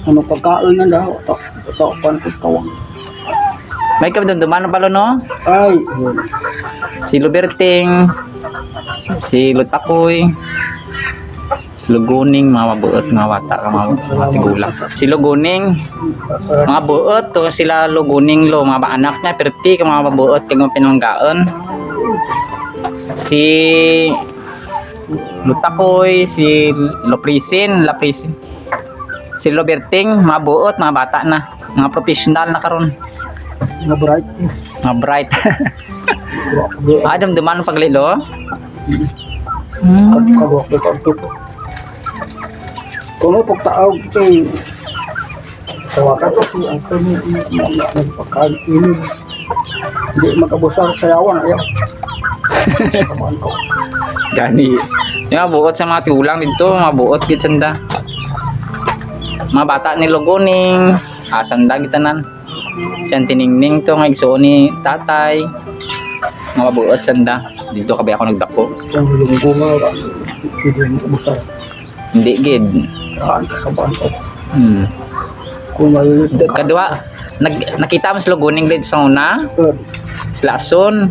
Ano pagkain na daw. Ito, pansit tawang. May kamdumduman pala no? Ay, yun. Si Luberting, si Lutakoy, si Luguning, mga mabuot, mga bata, mga tigulang. Si Luguning, mga buot, to sila Luguning lo, mga anak niya, perti, mga mabuot, kaya mga pinanggaan. Si Lutakoy, si Loprisin, si Luberting, mga buot, mga bata na, mga professional na karon. Mga bright. Mga bright. Damdaman paglilo. Kagwak na kanto po. Kung ano pagtaog ito tawakan ko ang kami nagpakain ini. Hindi magabusar sayawan ayaw. Kaman ko. Gani. Yung mga buot sa mga tigulang dito, mga buot gid sanda. Mga bata ni Luguning, sanda gitanan. Siyang tiningning to nga igsuon ni tatay. Mga buot sanda. Dito kabi ako nagdako. Ang lunggo nga hindi magabusar. Hindi gid. Kaan ka sa bahan ko. Kung may Kadua, nakita mo si Luguning dito sa una. Si Lason.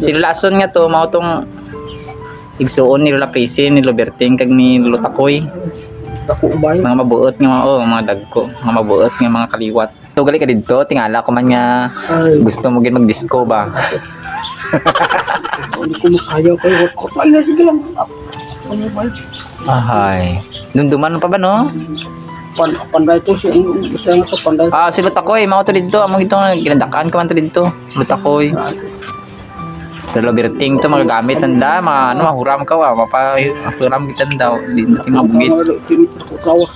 Si Lason nga to mao tong igsuon ni Lola Pacey, ni Luberting kag ni Lutakoy. ako ubay. Mga mabuot nga mga dagko, mga mabuot nga mga kaliwat. So gali ka dito, tingala ko man nga Ay, gusto mo gid mag-disco ba. hindi ko makaya kayo. Ay, na sige lang. Ano ba? Ahay. Dunduman pa ba no? Panday to siya nga to panday. Si Lutakoy, mao to dito, amo ito ginadakan ko man to dito. Lutakoy. Sa Luberting to magagamit tanda, mga ano mahuram ka wa, mapahuram gitan daw. Di natin mabugit. Kawas.